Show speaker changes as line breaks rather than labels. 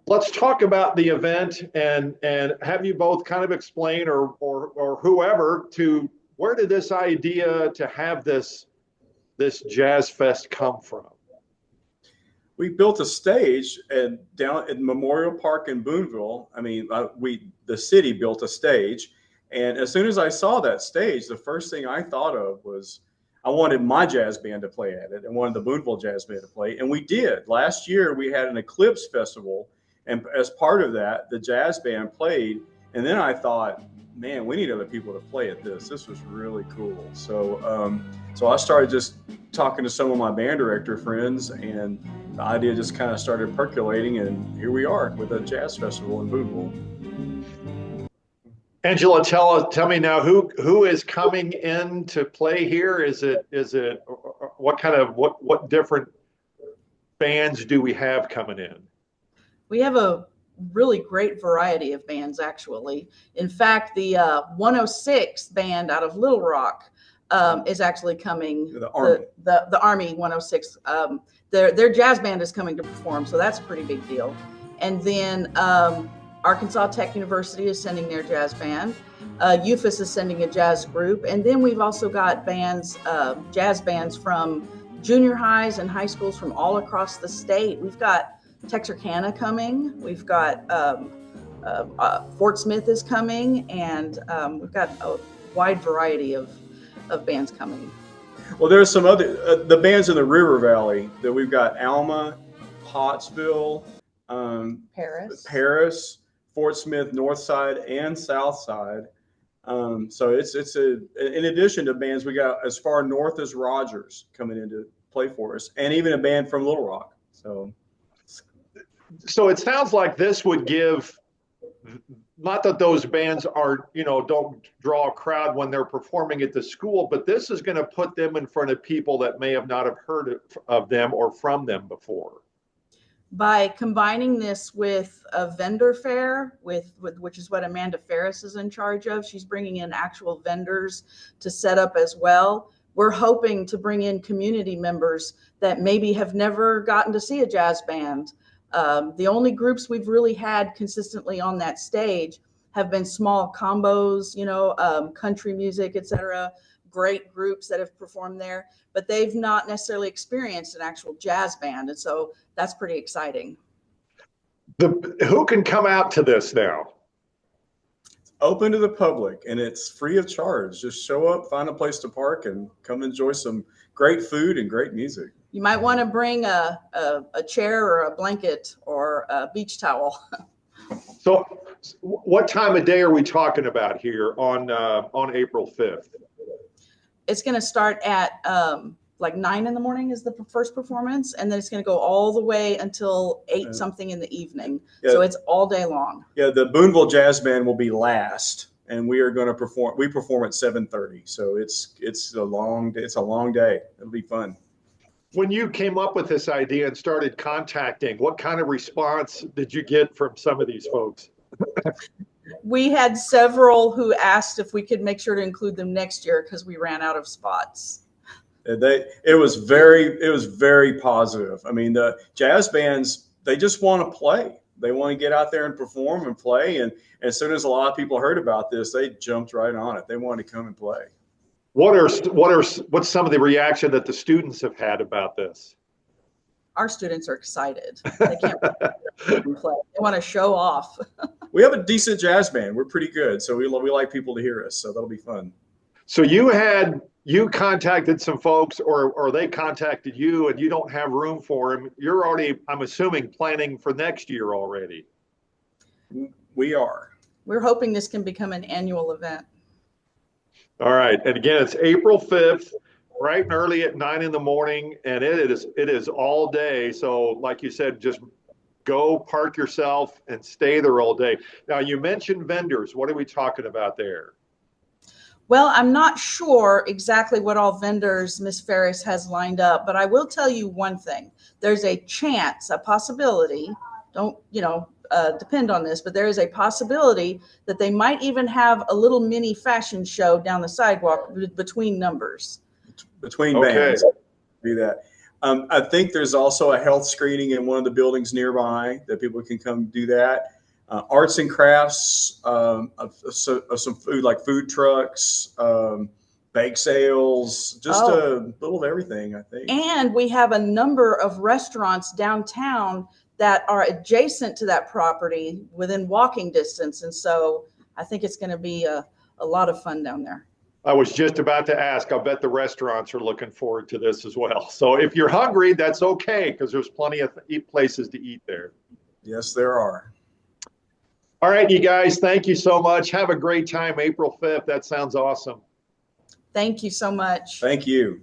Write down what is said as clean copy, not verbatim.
let's talk about the event and have you both kind of explain or whoever to where did this idea to have this jazz fest come from?
We built a stage and down at Memorial Park in Booneville. I mean, the city built a stage, and as soon as I saw that stage, the first thing I thought of was I wanted my jazz band to play at it and wanted the Booneville Jazz Band to play, and we did. Last year we had an Eclipse Festival, and as part of that, the jazz band played, and then I thought, man, we need other people to play at this. This was really cool. So I started just talking to some of my band director friends, and the idea just kind of started percolating, and here we are with a jazz festival in Booneville.
Angela, tell me now who is coming in to play here? Is it what different bands do we have coming in?
We have a really great variety of bands, actually. In fact, the 106 band out of Little Rock is actually coming.
The Army.
The Army 106. Their jazz band is coming to perform, so that's a pretty big deal. And then Arkansas Tech University is sending their jazz band. UFAS is sending a jazz group. And then we've also got bands, jazz bands from junior highs and high schools from all across the state. We've got Texarkana coming. We've got Fort Smith is coming, and we've got a wide variety of bands coming.
Well, there's some other the bands in the River Valley that we've got: Alma, Pottsville, Paris, Fort Smith, North Side and South Side. So it's in addition to bands, we got as far north as Rogers coming in to play for us, and even a band from Little Rock.
So it sounds like this would give, not that those bands are, don't draw a crowd when they're performing at the school, but this is going to put them in front of people that may have not have heard of them or from them before.
By combining this with a vendor fair, which is what Amanda Ferris is in charge of, she's bringing in actual vendors to set up as well. We're hoping to bring in community members that maybe have never gotten to see a jazz band. The only groups we've really had consistently on that stage have been small combos, country music, etc. Great groups that have performed there, but they've not necessarily experienced an actual jazz band. And so that's pretty exciting.
Who can come out to this now?
It's open to the public and it's free of charge. Just show up, find a place to park, and come enjoy some great food and great music.
You might want to bring a chair or a blanket or a beach towel.
So what time of day are we talking about here on April 5th?
It's going to start at like 9 in the morning is the first performance, and then it's going to go all the way until 8 something in the evening. Yeah. So it's all day long.
Yeah, the Booneville Jazz Band will be last, and we are going to perform. We perform at 7:30, so it's a long day. It'll be fun.
When you came up with this idea and started contacting, what kind of response did you get from some of these folks?
We had several who asked if we could make sure to include them next year because we ran out of spots.
It was very positive. I mean, the jazz bands, they just want to play. They want to get out there and perform and play. And as soon as a lot of people heard about this, they jumped right on it. They wanted to come and play. What's some of the reaction that the students have had about this?
Our students are excited. They can't play. They want to show off.
We have a decent jazz band. We're pretty good. So we like people to hear us. So that'll be fun.
So you contacted some folks or they contacted you and you don't have room for them. You're already, I'm assuming, planning for next year already.
We are.
We're hoping this can become an annual event.
All right. And again, it's April 5th, bright and early at 9 in the morning, and it is all day. So like you said, just go park yourself and stay there all day. Now, you mentioned vendors. What are we talking about there?
Well, I'm not sure exactly what all vendors Ms. Ferris has lined up, but I will tell you one thing. There's a chance, a possibility, don't, depend on this, but there is a possibility that they might even have a little mini fashion show down the sidewalk between numbers.
Between bands. Do that. I think there's also a health screening in one of the buildings nearby that people can come do that. Arts and crafts, some food like food trucks, bake sales, just a little of everything, I think.
And we have a number of restaurants downtown that are adjacent to that property within walking distance. And so I think it's going to be a lot of fun down there.
I was just about to ask. I'll bet the restaurants are looking forward to this as well. So if you're hungry, that's okay, because there's plenty of places to eat there.
Yes, there are.
All right, you guys, thank you so much. Have a great time April 5th. That sounds awesome.
Thank you so much.
Thank you.